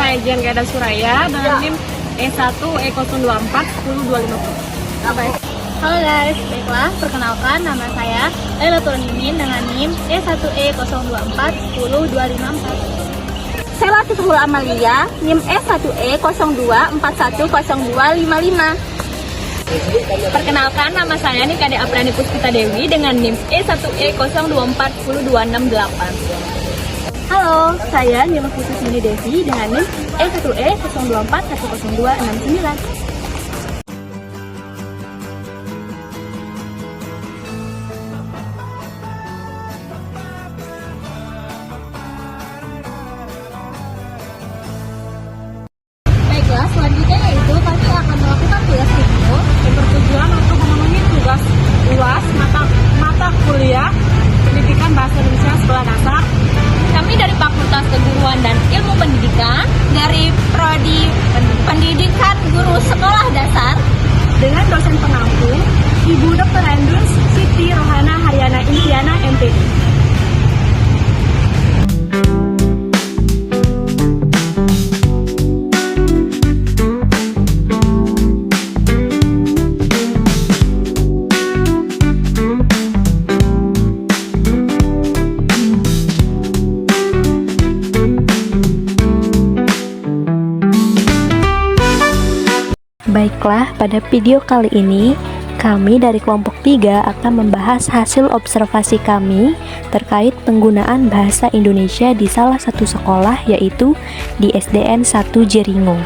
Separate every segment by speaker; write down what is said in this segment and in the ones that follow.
Speaker 1: saya Gian Gada Suraya dengan NIM E1E024 1025.
Speaker 2: Halo guys, baiklah, perkenalkan nama saya Lailatul Mimin dengan NIM E1E024 1025.
Speaker 3: Saya Latiful Amalia, NIM E1E02410255.
Speaker 1: Perkenalkan, nama saya Nikade Aprani Puspita Dewi dengan NIM E1E024 10268.
Speaker 2: Halo, saya Nima Khusus Mini Devi dengan NIM E1E024 10269.
Speaker 3: Baiklah, selanjutnya yaitu kami akan melakukan tugas video
Speaker 1: Yang bertujuan untuk memenuhi tugas UAS mata kuliah Pendidikan Bahasa Indonesia Sekolah Dasar.
Speaker 3: kami dari Fakultas Keguruan dan Ilmu Pendidikan dari Prodi Pendidikan Guru Sekolah Dasar
Speaker 1: Dengan dosen penampung Ibu Dr. Andrus Siti Rohana Haryana Indiana MPD.
Speaker 4: Baiklah, pada video kali ini kami dari kelompok 3 akan membahas hasil observasi kami terkait penggunaan bahasa Indonesia di salah satu sekolah, yaitu di SDN 1 Jeringo.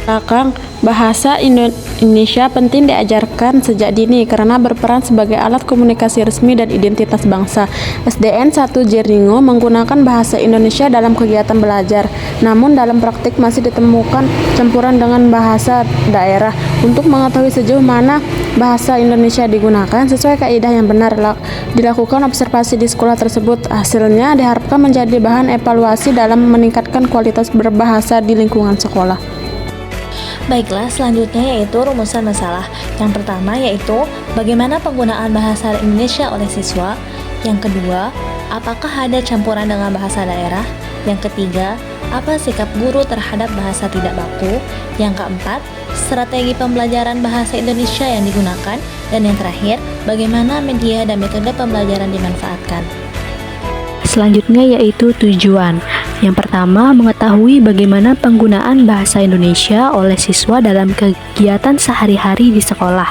Speaker 5: Kang, bahasa Indonesia penting diajarkan sejak dini karena berperan sebagai alat komunikasi resmi dan identitas bangsa. SDN 1 Jeringo menggunakan bahasa Indonesia dalam kegiatan belajar, namun dalam praktik masih ditemukan campuran dengan bahasa daerah. Untuk mengetahui sejauh mana bahasa Indonesia digunakan sesuai kaidah yang benar, dilakukan observasi di sekolah tersebut. Hasilnya diharapkan menjadi bahan evaluasi dalam meningkatkan kualitas berbahasa di lingkungan sekolah.
Speaker 4: Baiklah, selanjutnya yaitu rumusan masalah. Yang pertama yaitu bagaimana penggunaan bahasa Indonesia oleh siswa. Yang kedua, apakah ada campuran dengan bahasa daerah. Yang ketiga, apa sikap guru terhadap bahasa tidak baku. Yang keempat, strategi pembelajaran bahasa Indonesia yang digunakan. Dan yang terakhir, bagaimana media dan metode pembelajaran dimanfaatkan. Selanjutnya yaitu tujuan. Yang pertama, mengetahui bagaimana penggunaan bahasa Indonesia oleh siswa dalam kegiatan sehari-hari di sekolah.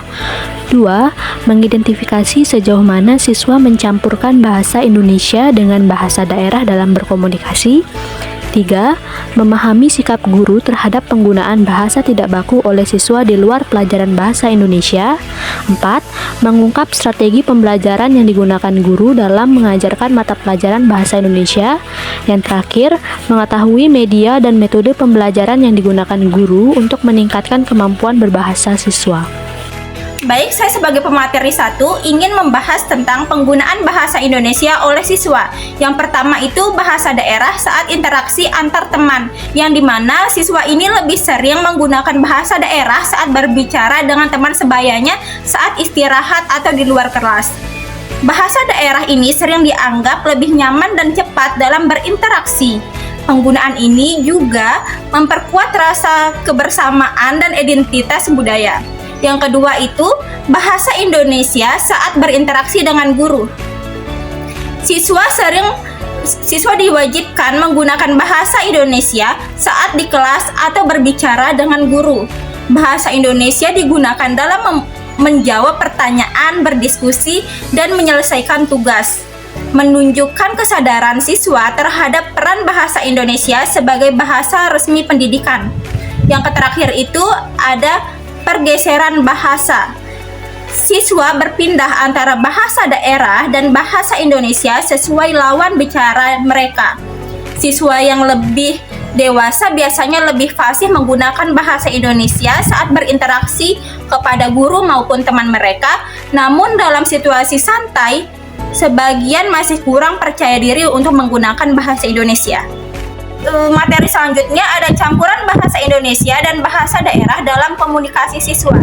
Speaker 4: 2. Mengidentifikasi sejauh mana siswa mencampurkan bahasa Indonesia dengan bahasa daerah dalam berkomunikasi. 3. Memahami sikap guru terhadap penggunaan bahasa tidak baku oleh siswa di luar pelajaran bahasa Indonesia. 4. Mengungkap strategi pembelajaran yang digunakan guru dalam mengajarkan mata pelajaran bahasa Indonesia. Yang terakhir, mengetahui media dan metode pembelajaran yang digunakan guru untuk meningkatkan kemampuan berbahasa siswa.
Speaker 3: Baik, saya sebagai pemateri 1 ingin membahas tentang penggunaan bahasa Indonesia oleh siswa. Yang pertama itu bahasa daerah saat interaksi antar teman, yang dimana siswa ini lebih sering menggunakan bahasa daerah saat berbicara dengan teman sebayanya saat istirahat atau di luar kelas. Bahasa daerah ini sering dianggap lebih nyaman dan cepat dalam berinteraksi. Penggunaan ini juga memperkuat rasa kebersamaan dan identitas budaya. Yang kedua itu bahasa Indonesia saat berinteraksi dengan guru. Siswa diwajibkan menggunakan bahasa Indonesia saat di kelas atau berbicara dengan guru. Bahasa Indonesia digunakan dalam menjawab pertanyaan, berdiskusi, dan menyelesaikan tugas. Menunjukkan kesadaran siswa terhadap peran bahasa Indonesia sebagai bahasa resmi pendidikan. Yang terakhir itu ada pergeseran bahasa. Siswa berpindah antara bahasa daerah dan bahasa Indonesia sesuai lawan bicara mereka. Siswa yang lebih dewasa biasanya lebih fasih menggunakan bahasa Indonesia saat berinteraksi kepada guru maupun teman mereka. Namun dalam situasi santai, sebagian masih kurang percaya diri untuk menggunakan bahasa Indonesia. Materi selanjutnya ada campuran bahasa Indonesia dan bahasa daerah dalam komunikasi siswa.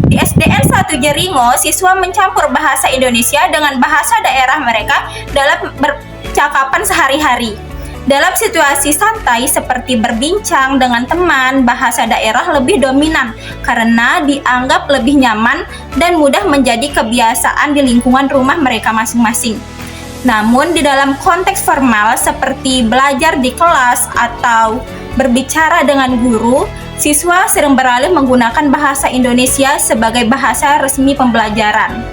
Speaker 3: Di SDN 1 Jeringo, siswa mencampur bahasa Indonesia dengan bahasa daerah mereka dalam percakapan sehari-hari. Dalam situasi santai seperti berbincang dengan teman, bahasa daerah lebih dominan karena dianggap lebih nyaman dan mudah menjadi kebiasaan di lingkungan rumah mereka masing-masing. Namun di dalam konteks formal seperti belajar di kelas atau berbicara dengan guru, siswa sering beralih menggunakan bahasa Indonesia sebagai bahasa resmi pembelajaran.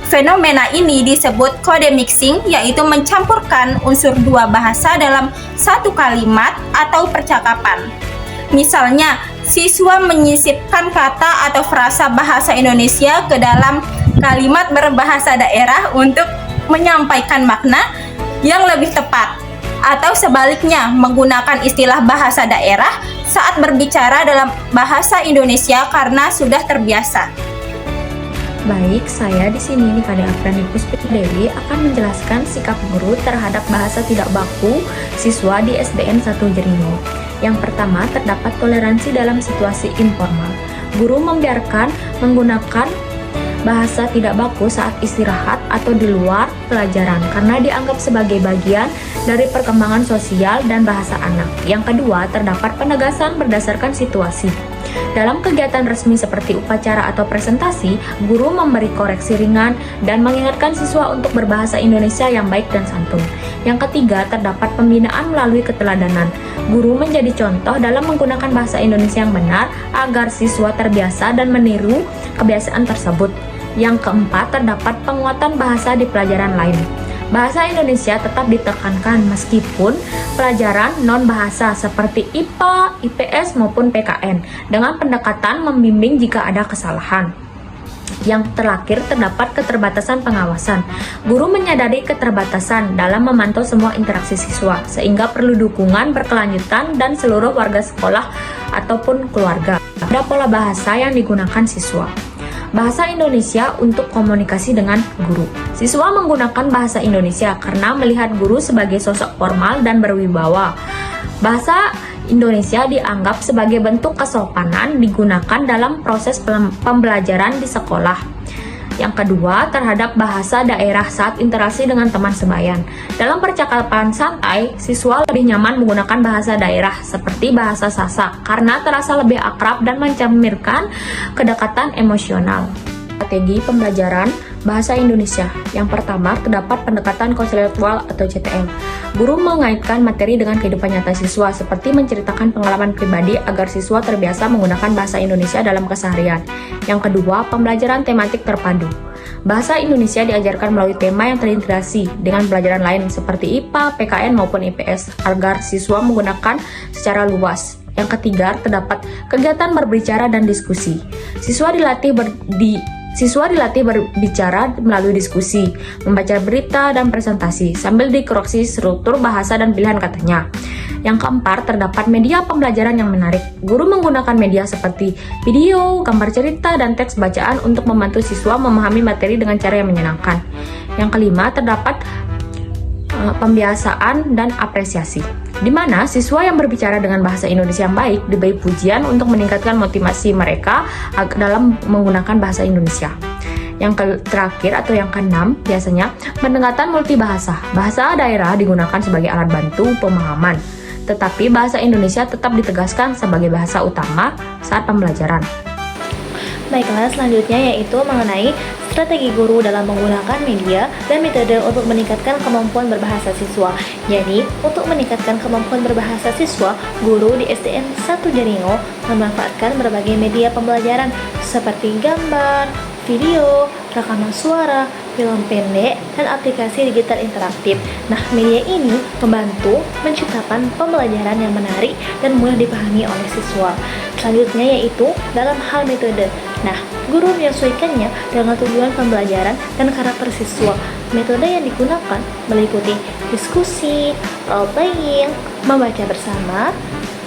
Speaker 3: Fenomena ini disebut kode mixing, yaitu mencampurkan unsur dua bahasa dalam satu kalimat atau percakapan. Misalnya, siswa menyisipkan kata atau frasa bahasa Indonesia ke dalam kalimat berbahasa daerah untuk menyampaikan makna yang lebih tepat, atau sebaliknya menggunakan istilah bahasa daerah saat berbicara dalam bahasa Indonesia karena sudah terbiasa.
Speaker 6: Baik, saya di sini Nikade Aprani Puspidewi akan menjelaskan sikap guru terhadap bahasa tidak baku siswa di SDN 1 Jeringo. Yang pertama, terdapat toleransi dalam situasi informal. Guru membiarkan menggunakan bahasa tidak baku saat istirahat atau di luar pelajaran karena dianggap sebagai bagian dari perkembangan sosial dan bahasa anak. Yang kedua, terdapat penegasan berdasarkan situasi. Dalam kegiatan resmi seperti upacara atau presentasi, guru memberi koreksi ringan dan mengingatkan siswa untuk berbahasa Indonesia yang baik dan santun. Yang ketiga, terdapat pembinaan melalui keteladanan. Guru menjadi contoh dalam menggunakan bahasa Indonesia yang benar agar siswa terbiasa dan meniru kebiasaan tersebut. Yang keempat, terdapat penguatan bahasa di pelajaran lain. Bahasa Indonesia tetap ditekankan meskipun pelajaran non-bahasa seperti IPA, IPS maupun PKN dengan pendekatan membimbing jika ada kesalahan. Yang terakhir, terdapat keterbatasan pengawasan. Guru menyadari keterbatasan dalam memantau semua interaksi siswa, sehingga perlu dukungan berkelanjutan dan seluruh warga sekolah ataupun keluarga. Ada pola bahasa yang digunakan siswa. Bahasa Indonesia untuk komunikasi dengan guru. Siswa menggunakan bahasa Indonesia karena melihat guru sebagai sosok formal dan berwibawa. Bahasa Indonesia dianggap sebagai bentuk kesopanan digunakan dalam proses pembelajaran di sekolah. Yang kedua, terhadap bahasa daerah saat interaksi dengan teman sebayan. Dalam percakapan santai, siswa lebih nyaman menggunakan bahasa daerah seperti bahasa Sasak karena terasa lebih akrab dan mencerminkan kedekatan emosional. Strategi pembelajaran bahasa Indonesia. Yang pertama, terdapat pendekatan konselektual atau CTL. Guru mengaitkan materi dengan kehidupan nyata siswa seperti menceritakan pengalaman pribadi agar siswa terbiasa menggunakan bahasa Indonesia dalam keseharian. Yang kedua, pembelajaran tematik terpadu. Bahasa Indonesia diajarkan melalui tema yang terintegrasi dengan pelajaran lain seperti IPA, PKN maupun IPS agar siswa menggunakan secara luas. Yang ketiga, terdapat kegiatan berbicara dan diskusi. Siswa dilatih berbicara melalui diskusi, membaca berita dan presentasi, sambil dikoreksi struktur bahasa dan pilihan katanya. Yang keempat, terdapat media pembelajaran yang menarik. Guru menggunakan media seperti video, gambar cerita, dan teks bacaan untuk membantu siswa memahami materi dengan cara yang menyenangkan. Yang kelima, terdapat pembiasaan dan apresiasi, di mana siswa yang berbicara dengan bahasa Indonesia yang baik diberi pujian untuk meningkatkan motivasi mereka dalam menggunakan bahasa Indonesia. Yang terakhir atau yang keenam, biasanya pendekatan multibahasa. Bahasa daerah digunakan sebagai alat bantu pemahaman, tetapi bahasa Indonesia tetap ditegaskan sebagai bahasa utama saat pembelajaran.
Speaker 4: Baiklah, selanjutnya yaitu mengenai strategi guru dalam menggunakan media dan metode untuk meningkatkan kemampuan berbahasa siswa. Jadi, untuk meningkatkan kemampuan berbahasa siswa, guru di SDN 1 Jeringo memanfaatkan berbagai media pembelajaran seperti gambar, video, rekaman suara, film pendek, dan aplikasi digital interaktif. Nah, media ini membantu menciptakan pembelajaran yang menarik dan mudah dipahami oleh siswa. Selanjutnya yaitu dalam hal metode. Nah, guru menyesuaikannya dengan tujuan pembelajaran dan karakter siswa. Metode yang digunakan meliputi diskusi, role playing, membaca bersama,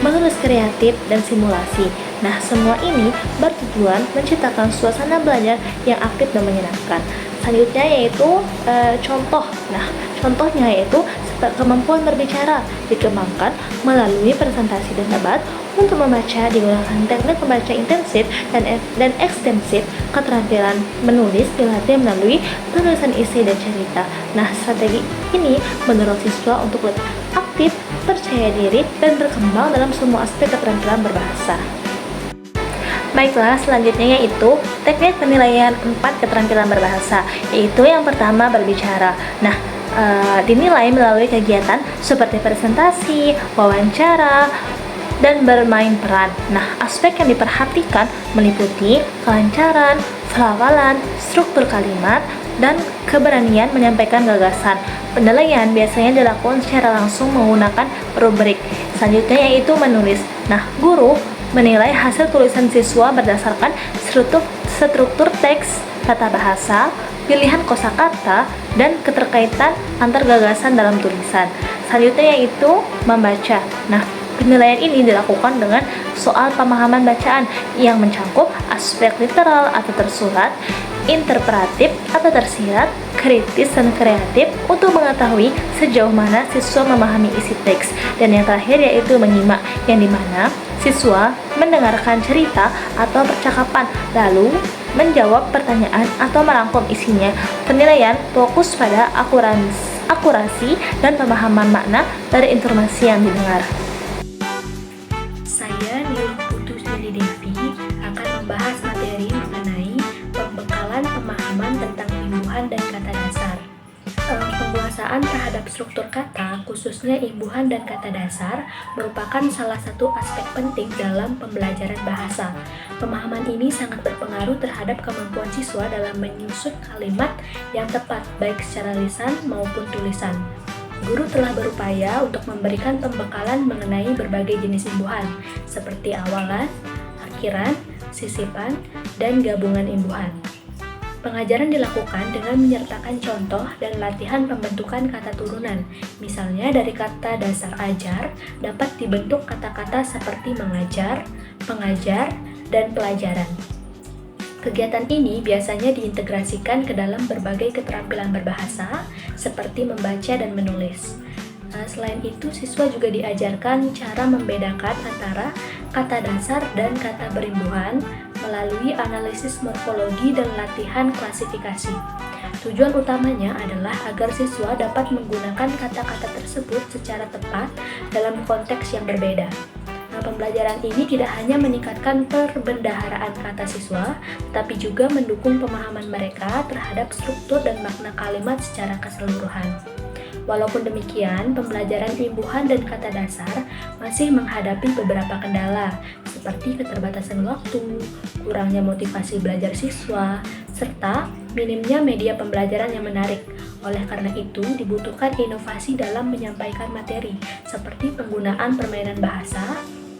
Speaker 4: menulis kreatif, dan simulasi. Nah, semua ini bertujuan menciptakan suasana belajar yang aktif dan menyenangkan. Selanjutnya yaitu contoh. Nah, contohnya yaitu kemampuan berbicara dikembangkan melalui presentasi dan debat. Untuk membaca digunakan teknik membaca intensif dan ekstensif. Keterampilan menulis dilatih melalui penulisan isi dan cerita. Nah, strategi ini mendorong siswa untuk lebih aktif kreatif, percaya diri, dan berkembang dalam semua aspek keterampilan berbahasa. Baiklah, selanjutnya yaitu teknik penilaian 4 keterampilan berbahasa, yaitu yang pertama berbicara. Nah, dinilai melalui kegiatan seperti presentasi, wawancara, dan bermain peran. Nah, aspek yang diperhatikan meliputi kelancaran, pelafalan, struktur kalimat, dan keberanian menyampaikan gagasan. Penilaian biasanya dilakukan secara langsung menggunakan rubrik. Selanjutnya yaitu menulis. Nah, guru menilai hasil tulisan siswa berdasarkan struktur teks, tata bahasa, pilihan kosakata, dan keterkaitan antar gagasan dalam tulisan. Selanjutnya yaitu membaca. Nah, penilaian ini dilakukan dengan soal pemahaman bacaan yang mencakup aspek literal atau tersurat, interpretatif atau tersirat, kritis dan kreatif untuk mengetahui sejauh mana siswa memahami isi teks. Dan yang terakhir yaitu menyimak, yang dimana siswa mendengarkan cerita atau percakapan lalu menjawab pertanyaan atau merangkum isinya. Penilaian fokus pada akurasi dan pemahaman makna dari informasi yang didengar.
Speaker 6: Saya Nilo Putus Nili Devi akan membahas materi mengenai pembekalan pemahaman tentang imbuhan dan kata dasar. Penguasaan terhadap struktur kata, khususnya imbuhan dan kata dasar, merupakan salah satu aspek penting dalam pembelajaran bahasa. Pemahaman ini sangat berpengaruh terhadap kemampuan siswa dalam menyusun kalimat yang tepat, baik secara lisan maupun tulisan. Guru telah berupaya untuk memberikan pembekalan mengenai berbagai jenis imbuhan, seperti awalan, akhiran, sisipan, dan gabungan imbuhan. Pengajaran dilakukan dengan menyertakan contoh dan latihan pembentukan kata turunan. Misalnya dari kata dasar ajar dapat dibentuk kata-kata seperti mengajar, pengajar, dan pelajaran. Kegiatan ini biasanya diintegrasikan ke dalam berbagai keterampilan berbahasa seperti membaca dan menulis. Selain itu, siswa juga diajarkan cara membedakan antara kata dasar dan kata berimbuhan melalui analisis morfologi dan latihan klasifikasi. Tujuan utamanya adalah agar siswa dapat menggunakan kata-kata tersebut secara tepat dalam konteks yang berbeda. Pembelajaran ini tidak hanya meningkatkan perbendaharaan kata siswa, tetapi juga mendukung pemahaman mereka terhadap struktur dan makna kalimat secara keseluruhan. Walaupun demikian, pembelajaran imbuhan dan kata dasar masih menghadapi beberapa kendala, seperti keterbatasan waktu, kurangnya motivasi belajar siswa, serta minimnya media pembelajaran yang menarik. Oleh karena itu, dibutuhkan inovasi dalam menyampaikan materi, seperti penggunaan permainan bahasa,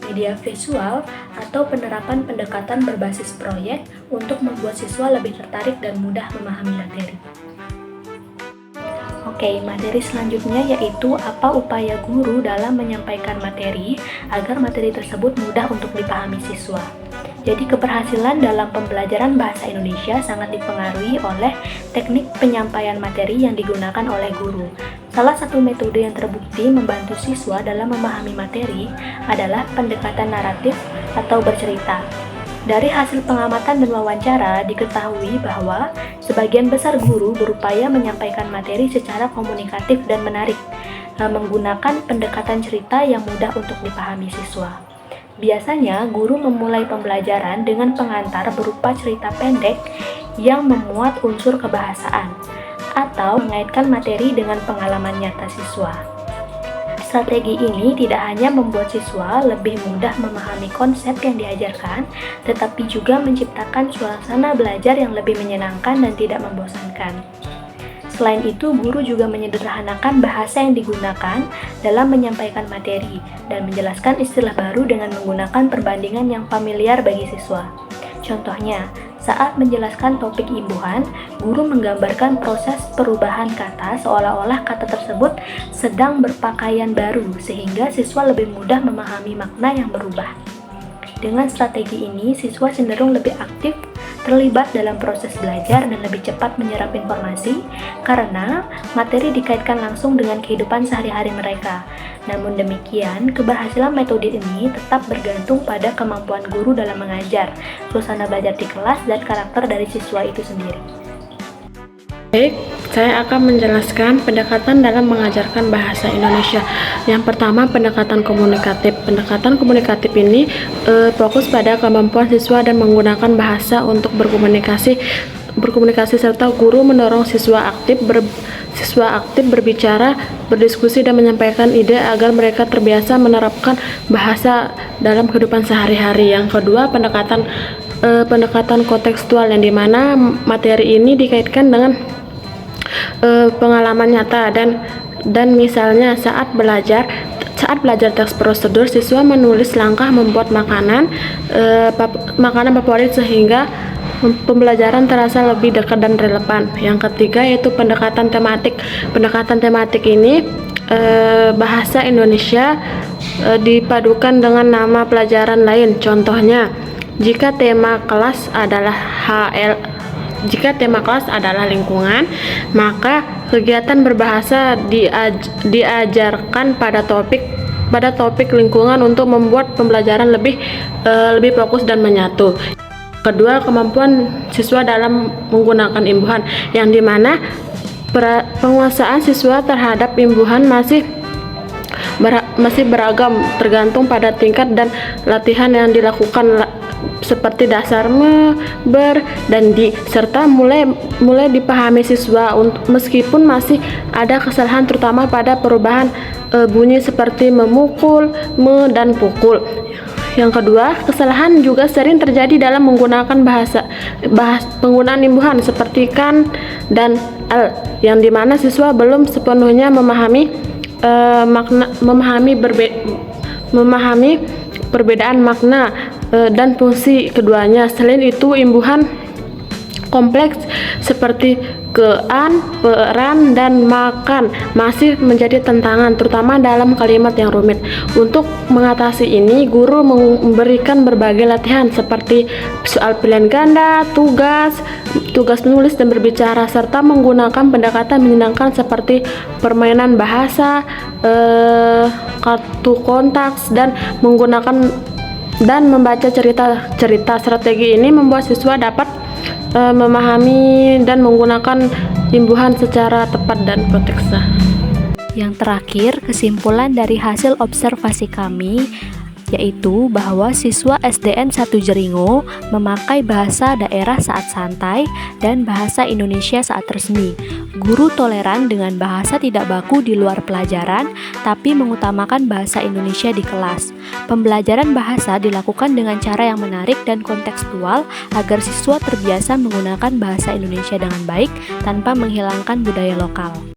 Speaker 6: media visual, atau penerapan pendekatan berbasis proyek untuk membuat siswa lebih tertarik dan mudah memahami materi. Oke, materi selanjutnya yaitu apa upaya guru dalam menyampaikan materi agar materi tersebut mudah untuk dipahami siswa. Jadi keberhasilan dalam pembelajaran bahasa Indonesia sangat dipengaruhi oleh teknik penyampaian materi yang digunakan oleh guru. Salah satu metode yang terbukti membantu siswa dalam memahami materi adalah pendekatan naratif atau bercerita. Dari hasil pengamatan dan wawancara, diketahui bahwa sebagian besar guru berupaya menyampaikan materi secara komunikatif dan menarik, menggunakan pendekatan cerita yang mudah untuk dipahami siswa. Biasanya, guru memulai pembelajaran dengan pengantar berupa cerita pendek yang memuat unsur kebahasaan, atau mengaitkan materi dengan pengalaman nyata siswa. Strategi ini tidak hanya membuat siswa lebih mudah memahami konsep yang diajarkan, tetapi juga menciptakan suasana belajar yang lebih menyenangkan dan tidak membosankan. Selain itu, guru juga menyederhanakan bahasa yang digunakan dalam menyampaikan materi dan menjelaskan istilah baru dengan menggunakan perbandingan yang familiar bagi siswa. Contohnya, saat menjelaskan topik imbuhan, guru menggambarkan proses perubahan kata seolah-olah kata tersebut sedang berpakaian baru, sehingga siswa lebih mudah memahami makna yang berubah. Dengan strategi ini, siswa cenderung lebih aktif terlibat dalam proses belajar dan lebih cepat menyerap informasi karena materi dikaitkan langsung dengan kehidupan sehari-hari mereka. Namun demikian, keberhasilan metode ini tetap bergantung pada kemampuan guru dalam mengajar, suasana belajar di kelas, dan karakter dari siswa itu sendiri.
Speaker 5: Baik, Saya akan menjelaskan pendekatan dalam mengajarkan bahasa Indonesia. Yang pertama, pendekatan komunikatif. Pendekatan komunikatif ini fokus pada kemampuan siswa dan menggunakan bahasa untuk berkomunikasi serta guru mendorong siswa aktif berbicara, berdiskusi dan menyampaikan ide agar mereka terbiasa menerapkan bahasa dalam kehidupan sehari-hari. Yang kedua, pendekatan kontekstual, yang dimana materi ini dikaitkan dengan pengalaman nyata dan misalnya saat belajar teks prosedur, siswa menulis langkah membuat makanan favorit sehingga pembelajaran terasa lebih dekat dan relevan. Yang ketiga yaitu pendekatan tematik. Pendekatan tematik ini bahasa Indonesia dipadukan dengan nama pelajaran lain. Contohnya, jika tema kelas adalah lingkungan, maka kegiatan berbahasa diajarkan pada topik lingkungan untuk membuat pembelajaran lebih fokus dan menyatu. Kedua, kemampuan siswa dalam menggunakan imbuhan, yang dimana penguasaan siswa terhadap imbuhan masih beragam tergantung pada tingkat dan latihan yang dilakukan, seperti dasar, ber, dan di, serta mulai dipahami siswa meskipun masih ada kesalahan terutama pada perubahan bunyi seperti memukul, dan pukul. Yang kedua, kesalahan juga sering terjadi dalam menggunakan penggunaan imbuhan seperti kan dan el, yang dimana siswa belum sepenuhnya memahami perbedaan makna dan fungsi keduanya. Selain itu, imbuhan kompleks seperti kean, peran, dan makan masih menjadi tantangan, terutama dalam kalimat yang rumit. Untuk mengatasi ini, guru memberikan berbagai latihan seperti soal pilihan ganda, tugas menulis dan berbicara, serta menggunakan pendekatan menyenangkan seperti permainan bahasa, kartu kontaks, dan membaca cerita. Strategi ini membuat siswa dapat memahami dan menggunakan imbuhan secara tepat dan kontekstual.
Speaker 7: Yang terakhir, kesimpulan dari hasil observasi kami yaitu bahwa siswa SDN 1 Jeringo memakai bahasa daerah saat santai dan bahasa Indonesia saat resmi. Guru toleran dengan bahasa tidak baku di luar pelajaran, tapi mengutamakan bahasa Indonesia di kelas. Pembelajaran bahasa dilakukan dengan cara yang menarik dan kontekstual agar siswa terbiasa menggunakan bahasa Indonesia dengan baik tanpa menghilangkan budaya lokal.